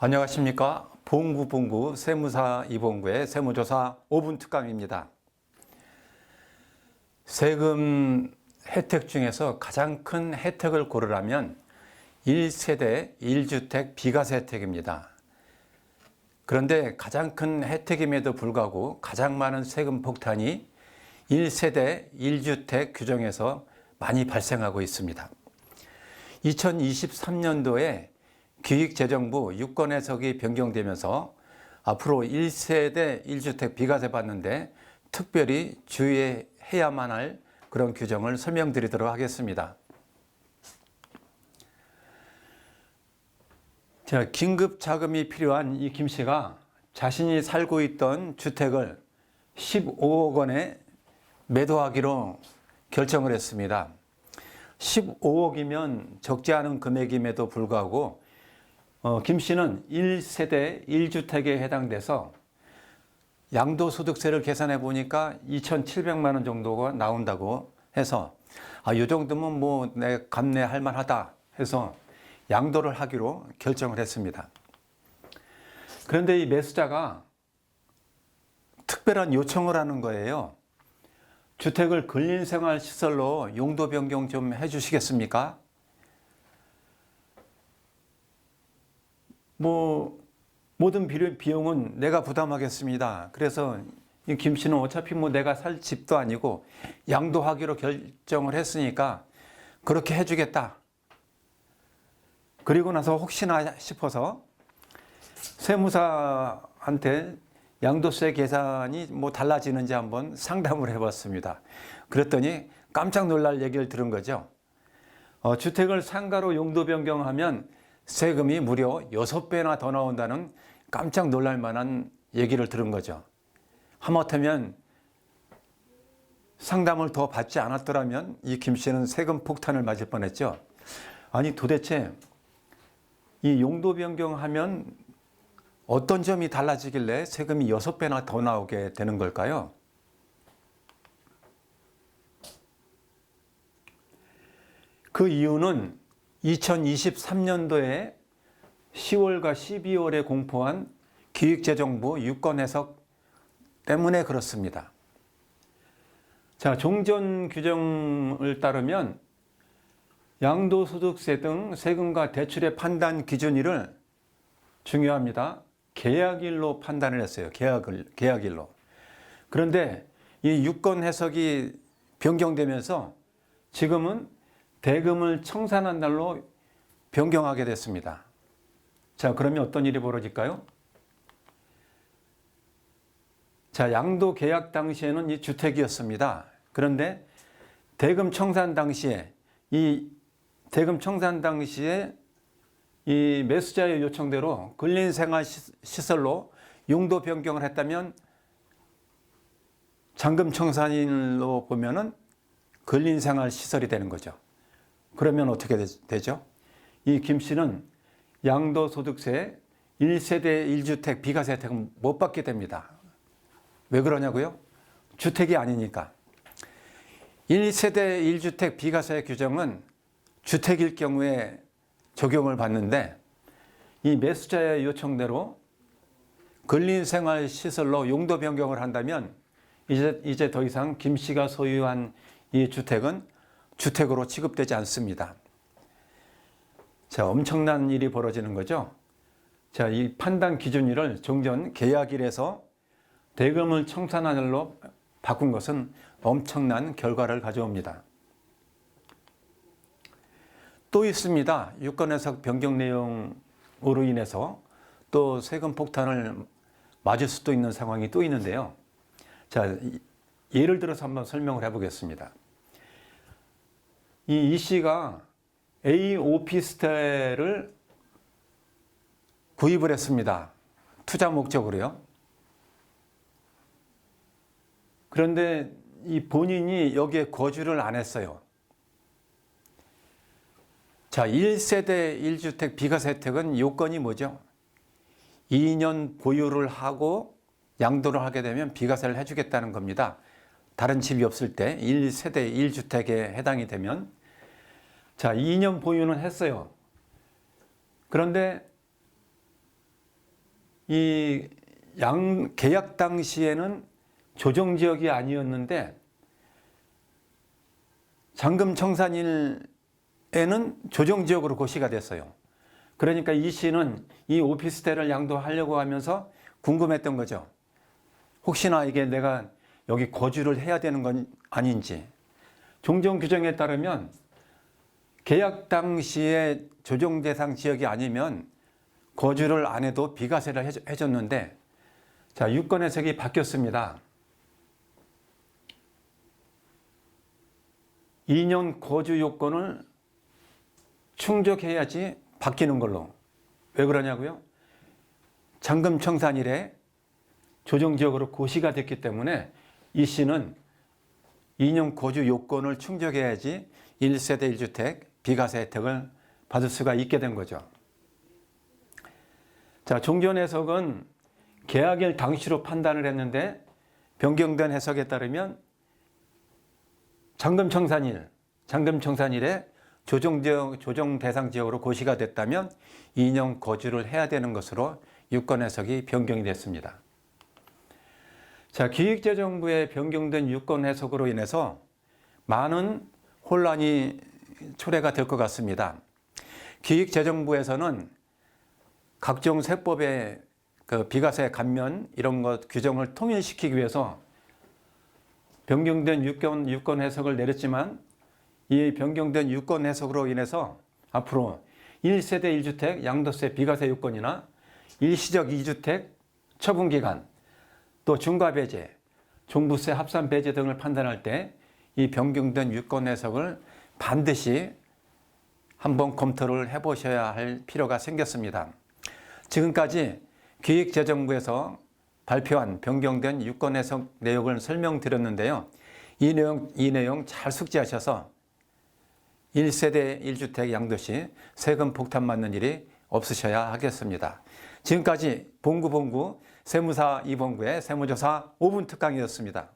안녕하십니까. 보험국본부 세무사 이봉구의 세무조사 5분 특강입니다. 세금 혜택 중에서 가장 큰 혜택을 고르라면 1세대 1주택 비과세 혜택입니다. 그런데 가장 큰 혜택임에도 불구하고 가장 많은 세금 폭탄이 1세대 1주택 규정에서 많이 발생하고 있습니다. 2023년도에 기획재정부 유권 해석이 변경되면서 앞으로 1세대 1주택 비과세 받는데 특별히 주의해야만 할 그런 규정을 설명드리도록 하겠습니다. 자, 긴급 자금이 필요한 이 김 씨가 자신이 살고 있던 주택을 15억 원에 매도하기로 결정을 했습니다. 15억이면 적지 않은 금액임에도 불구하고 김 씨는 1세대 1주택에 해당돼서 양도소득세를 계산해 보니까 2,700만 원 정도가 나온다고 해서 이 정도면 뭐 내 감내할 만하다 해서 양도를 하기로 결정을 했습니다. 그런데 이 매수자가 특별한 요청을 하는 거예요. 주택을 근린생활시설로 용도 변경 좀 해주시겠습니까? 모든 비용은 내가 부담하겠습니다. 그래서 이 김 씨는 어차피 내가 살 집도 아니고 양도하기로 결정을 했으니까 그렇게 해주겠다. 그리고 나서 혹시나 싶어서 세무사한테 양도세 계산이 달라지는지 한번 상담을 해봤습니다. 그랬더니 깜짝 놀랄 얘기를 들은 거죠. 주택을 상가로 용도 변경하면 세금이 무려 6배나 더 나온다는 깜짝 놀랄 만한 얘기를 들은 거죠. 하마터면 상담을 더 받지 않았더라면 이 김 씨는 세금 폭탄을 맞을 뻔했죠. 아니 도대체 이 용도 변경하면 어떤 점이 달라지길래 세금이 6배나 더 나오게 되는 걸까요? 그 이유는 2023년도에 10월과 12월에 공포한 기획재정부 유권 해석 때문에 그렇습니다. 자, 종전 규정을 따르면 양도소득세 등 세금과 대출의 판단 기준일을 중요합니다. 계약일로 판단을 했어요. 계약일로. 그런데 이 유권 해석이 변경되면서 지금은 대금을 청산한 날로 변경하게 됐습니다. 자, 그러면 어떤 일이 벌어질까요? 자, 양도 계약 당시에는 이 주택이었습니다. 그런데 대금 청산 당시에 이 매수자의 요청대로 근린생활시설로 용도 변경을 했다면 잔금 청산일로 보면은 근린생활시설이 되는 거죠. 그러면 어떻게 되죠? 이 김 씨는 양도소득세 1세대 1주택 비과세 혜택은 못 받게 됩니다. 왜 그러냐고요? 주택이 아니니까. 1세대 1주택 비과세 규정은 주택일 경우에 적용을 받는데 이 매수자의 요청대로 근린생활시설로 용도 변경을 한다면 이제 더 이상 김 씨가 소유한 이 주택은 주택으로 취급되지 않습니다. 자, 엄청난 일이 벌어지는 거죠. 자, 이 판단 기준일을 종전 계약일에서 대금을 청산한 날로 바꾼 것은 엄청난 결과를 가져옵니다. 또 있습니다. 유권 해석 변경 내용으로 인해서 또 세금 폭탄을 맞을 수도 있는 상황이 또 있는데요. 자, 예를 들어서 한번 설명을 해보겠습니다. 이 씨가 A 오피스텔을 구입을 했습니다. 투자 목적으로요. 그런데 이 본인이 여기에 거주를 안 했어요. 자, 1세대 1주택 비과세 혜택은 요건이 뭐죠? 2년 보유를 하고 양도를 하게 되면 비과세를 해주겠다는 겁니다. 다른 집이 없을 때 1세대 1주택에 해당이 되면. 자, 2년 보유는 했어요. 그런데 이 계약 당시에는 조정지역이 아니었는데 잔금청산일에는 조정지역으로 고시가 됐어요. 그러니까 이 씨는 이 오피스텔을 양도하려고 하면서 궁금했던 거죠. 혹시나 이게 내가 여기 거주를 해야 되는 건 아닌지. 종전 규정에 따르면 계약 당시에 조정 대상 지역이 아니면 거주를 안 해도 비과세를 해줬는데, 자, 유권 해석이 바뀌었습니다. 2년 거주 요건을 충족해야지 바뀌는 걸로. 왜 그러냐고요? 잔금청산일에 조정지역으로 고시가 됐기 때문에 이 씨는 2년 거주 요건을 충족해야지 1세대 1주택 비과세 혜택을 받을 수가 있게 된 거죠. 자, 종전 해석은 계약일 당시로 판단을 했는데 변경된 해석에 따르면 잔금청산일에 조정 대상 지역으로 고시가 됐다면 2년 거주를 해야 되는 것으로 유권 해석이 변경이 됐습니다. 자, 기획재정부의 변경된 유권 해석으로 인해서 많은 혼란이 초래가 될 것 같습니다. 기획재정부에서는 각종 세법의 그 비과세 감면 이런 것 규정을 통일시키기 위해서 변경된 유권 해석을 내렸지만 이 변경된 유권 해석으로 인해서 앞으로 1세대 1주택 양도세 비과세 요건이나 일시적 2주택 처분기간, 또 중과배제, 종부세 합산 배제 등을 판단할 때 이 변경된 유권 해석을 반드시 한번 검토를 해보셔야 할 필요가 생겼습니다. 지금까지 기획재정부에서 발표한 변경된 유권 해석 내용을 설명드렸는데요. 이 내용 잘 숙지하셔서 1세대 1주택 양도시 세금 폭탄 맞는 일이 없으셔야 하겠습니다. 지금까지 봉구 세무사 2본부의 세무조사 5분 특강이었습니다.